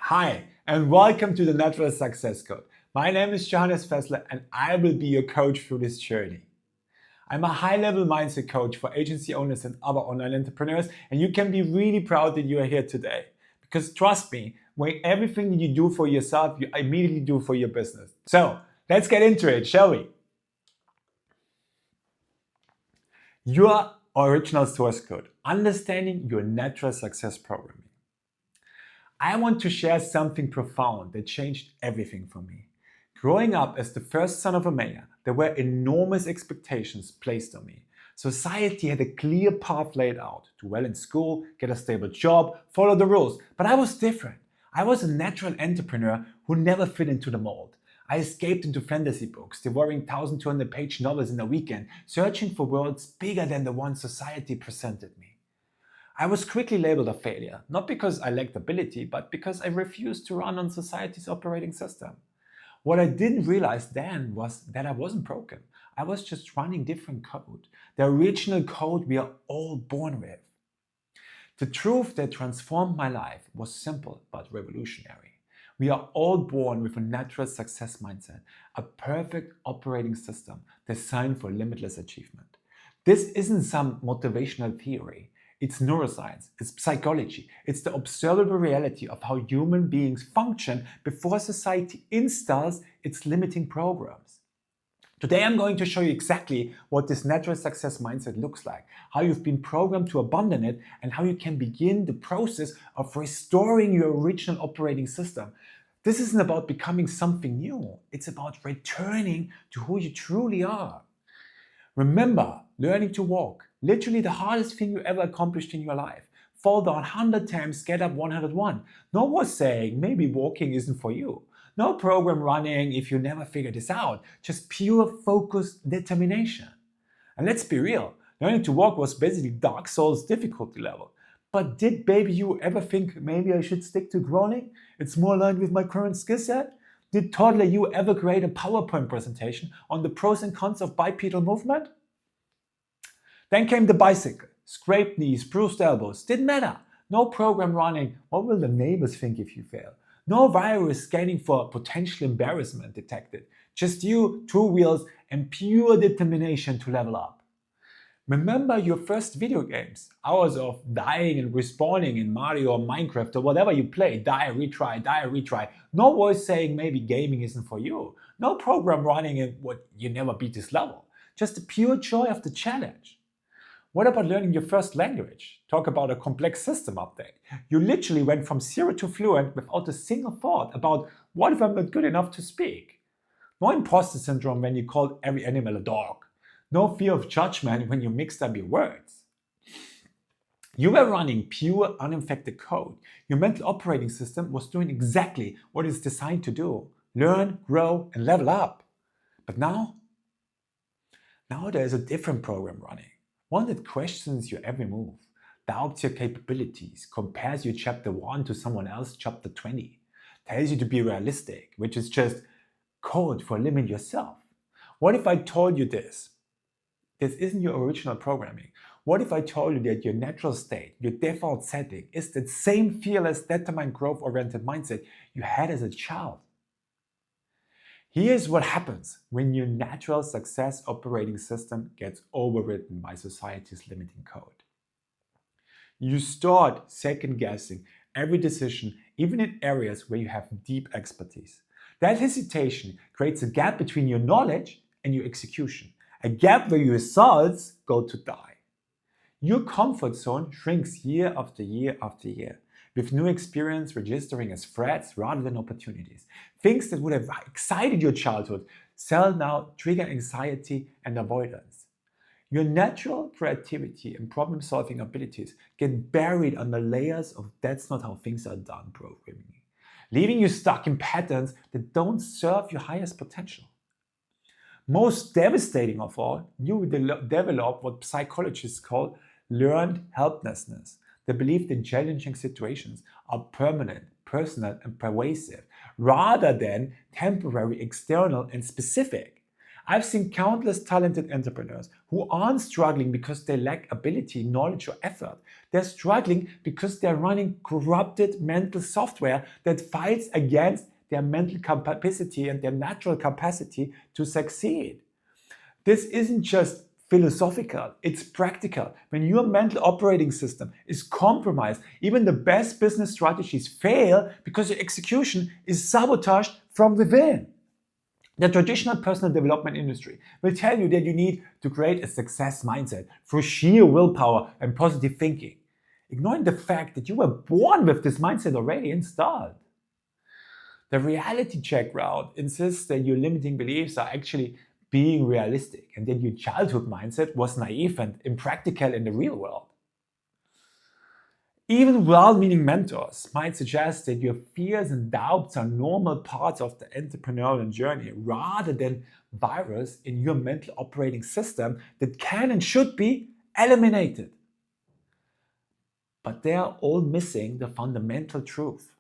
Hi, and welcome to the Natural Success Code. My name is Johannes Fessler, and I will be your coach through this journey. I'm a high-level mindset coach for agency owners and other online entrepreneurs, and you can be really proud that you are here today. Because trust me, when everything that you do for yourself, you immediately do for your business. So, let's get into it, shall we? Your original source code, understanding your natural success programming. I want to share something profound that changed everything for me. Growing up as the first son of a mayor, there were enormous expectations placed on me. Society had a clear path laid out: do well in school, get a stable job, follow the rules. But I was different. I was a natural entrepreneur who never fit into the mold. I escaped into fantasy books, devouring 1,200-page novels in a weekend, searching for worlds bigger than the one society presented me. I was quickly labeled a failure, not because I lacked ability, but because I refused to run on society's operating system. What I didn't realize then was that I wasn't broken. I was just running different code, the original code we are all born with. The truth that transformed my life was simple but revolutionary. We are all born with a natural success mindset, a perfect operating system designed for limitless achievement. This isn't some motivational theory. It's neuroscience, it's psychology, it's the observable reality of how human beings function before society installs its limiting programs. Today I'm going to show you exactly what this natural success mindset looks like, how you've been programmed to abandon it, and how you can begin the process of restoring your original operating system. This isn't about becoming something new, it's about returning to who you truly are. Remember, learning to walk, literally the hardest thing you ever accomplished in your life. Fall down 100 times, get up 101. No one saying maybe walking isn't for you. No program running if you never figure this out. Just pure focused determination. And let's be real, learning to walk was basically Dark Souls difficulty level. But did baby you ever think maybe I should stick to crawling? It's more aligned with my current skill set? Did toddler you ever create a PowerPoint presentation on the pros and cons of bipedal movement? Then came the bicycle. Scraped knees, bruised elbows, didn't matter. No program running. What will the neighbors think if you fail? No virus scanning for potential embarrassment detected. Just you, two wheels, and pure determination to level up. Remember your first video games, hours of dying and respawning in Mario or Minecraft or whatever you play, die, retry. No voice saying maybe gaming isn't for you. No program running in what you never beat this level. Just the pure joy of the challenge. What about learning your first language? Talk about a complex system update. You literally went from zero to fluent without a single thought about what if I'm not good enough to speak. No imposter syndrome when you called every animal a dog. No fear of judgment when you mixed up your words. You were running pure, uninfected code. Your mental operating system was doing exactly what it's designed to do: learn, grow, and level up. But now there is a different program running. One that questions your every move, doubts your capabilities, compares you chapter 1 to someone else chapter 20, tells you to be realistic, which is just code for limiting yourself. What if I told you this? This isn't your original programming. What if I told you that your natural state, your default setting, is that same fearless, determined, growth-oriented mindset you had as a child? Here's what happens when your natural success operating system gets overridden by society's limiting code. You start second-guessing every decision, even in areas where you have deep expertise. That hesitation creates a gap between your knowledge and your execution, a gap where your results go to die. Your comfort zone shrinks year after year after year, with new experience registering as threats rather than opportunities. Things that would have excited your childhood now trigger anxiety and avoidance. Your natural creativity and problem-solving abilities get buried under layers of "that's not how things are done" programming, leaving you stuck in patterns that don't serve your highest potential. Most devastating of all, you develop what psychologists call learned helplessness, the belief that challenging situations are permanent, personal, and pervasive, rather than temporary, external, and specific. I've seen countless talented entrepreneurs who aren't struggling because they lack ability, knowledge, or effort. They're struggling because they're running corrupted mental software that fights against their mental capacity and their natural capacity to succeed. This isn't just philosophical, it's practical. When your mental operating system is compromised, even the best business strategies fail because your execution is sabotaged from within. The traditional personal development industry will tell you that you need to create a success mindset through sheer willpower and positive thinking, ignoring the fact that you were born with this mindset already installed. The reality check route insists that your limiting beliefs are actually being realistic and that your childhood mindset was naive and impractical in the real world. Even well-meaning mentors might suggest that your fears and doubts are normal parts of the entrepreneurial journey rather than virus in your mental operating system that can and should be eliminated. But they are all missing the fundamental truth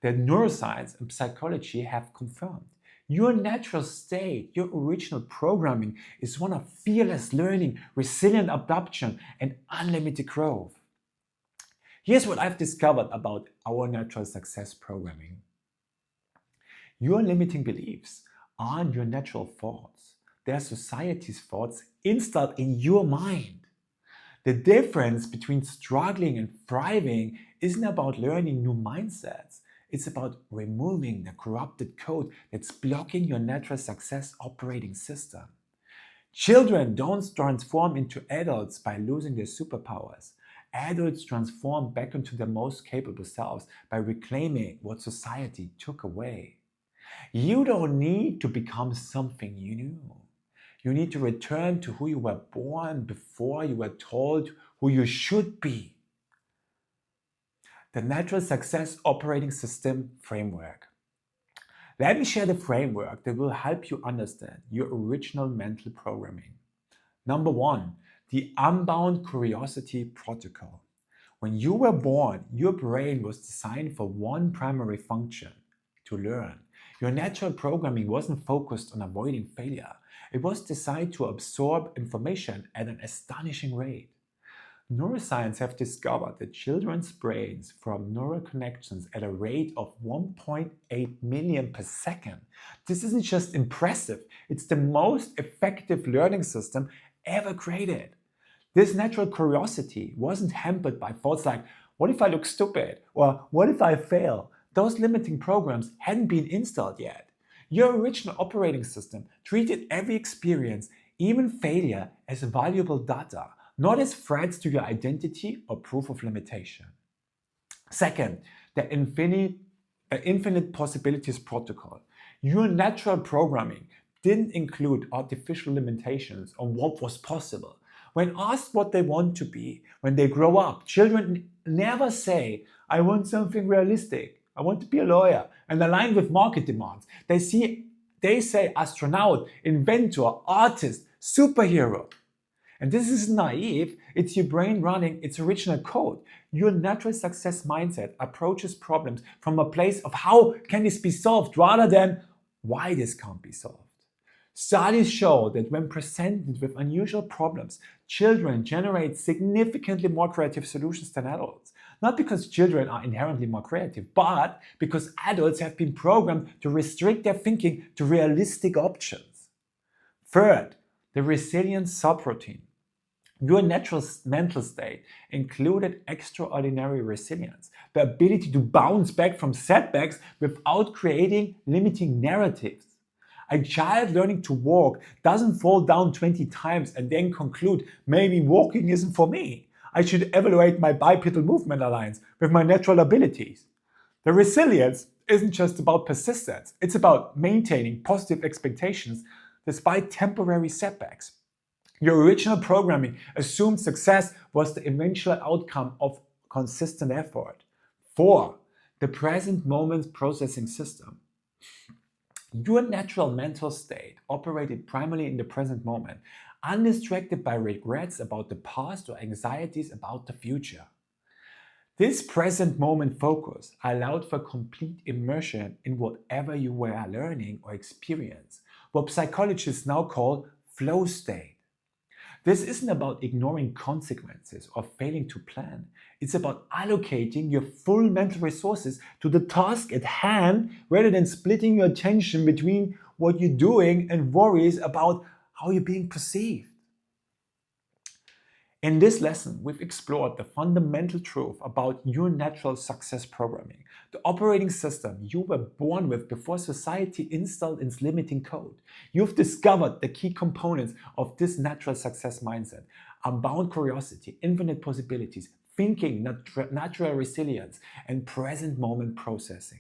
that neuroscience and psychology have confirmed. Your natural state, your original programming, is one of fearless learning, resilient adaptation, and unlimited growth. Here's what I've discovered about our natural success programming. Your limiting beliefs aren't your natural thoughts. They're society's thoughts installed in your mind. The difference between struggling and thriving isn't about learning new mindsets. It's about removing the corrupted code that's blocking your natural success operating system. Children don't transform into adults by losing their superpowers. Adults transform back into their most capable selves by reclaiming what society took away. You don't need to become something you knew. You need to return to who you were born before you were told who you should be. The Natural Success Operating System Framework. Let me share the framework that will help you understand your original mental programming. Number 1, the Unbound Curiosity Protocol. When you were born, your brain was designed for one primary function: to learn. Your natural programming wasn't focused on avoiding failure. It was designed to absorb information at an astonishing rate. Neuroscience have discovered that children's brains form neural connections at a rate of 1.8 million per second. This isn't just impressive, it's the most effective learning system ever created. This natural curiosity wasn't hampered by thoughts like, what if I look stupid? Or what if I fail? Those limiting programs hadn't been installed yet. Your original operating system treated every experience, even failure, as valuable data, not as threats to your identity or proof of limitation. Second, the Infinite Possibilities Protocol. Your natural programming didn't include artificial limitations on what was possible. When asked what they want to be when they grow up, children never say, I want something realistic. I want to be a lawyer and align with market demands. They say astronaut, inventor, artist, superhero. And this is naive, it's your brain running its original code. Your natural success mindset approaches problems from a place of how can this be solved rather than why this can't be solved. Studies show that when presented with unusual problems, children generate significantly more creative solutions than adults. Not because children are inherently more creative, but because adults have been programmed to restrict their thinking to realistic options. Third, the resilience subroutine. Your natural mental state included extraordinary resilience, the ability to bounce back from setbacks without creating limiting narratives. A child learning to walk doesn't fall down 20 times and then conclude, maybe walking isn't for me. I should evaluate my bipedal movement alliance with my natural abilities. The resilience isn't just about persistence, it's about maintaining positive expectations despite temporary setbacks. Your original programming assumed success was the eventual outcome of consistent effort. 4. The present moment processing system. Your natural mental state operated primarily in the present moment, undistracted by regrets about the past or anxieties about the future. This present moment focus allowed for complete immersion in whatever you were learning or experience. what psychologists now call flow state. This isn't about ignoring consequences or failing to plan. It's about allocating your full mental resources to the task at hand rather than splitting your attention between what you're doing and worries about how you're being perceived. In this lesson, we've explored the fundamental truth about your natural success programming, the operating system you were born with before society installed its limiting code. You've discovered the key components of this natural success mindset: unbound curiosity, infinite possibilities, thinking, natural resilience, and present moment processing.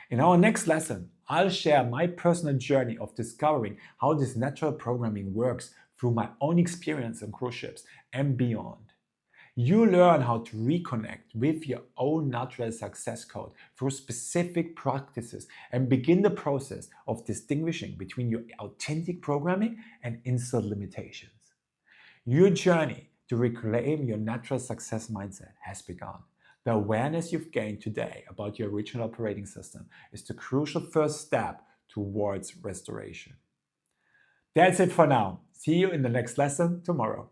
In our next lesson, I'll share my personal journey of discovering how this natural programming works through my own experience on cruise ships and beyond. You learn how to reconnect with your own natural success code through specific practices and begin the process of distinguishing between your authentic programming and installed limitations. Your journey to reclaim your natural success mindset has begun. The awareness you've gained today about your original operating system is the crucial first step towards restoration. That's it for now. See you in the next lesson tomorrow.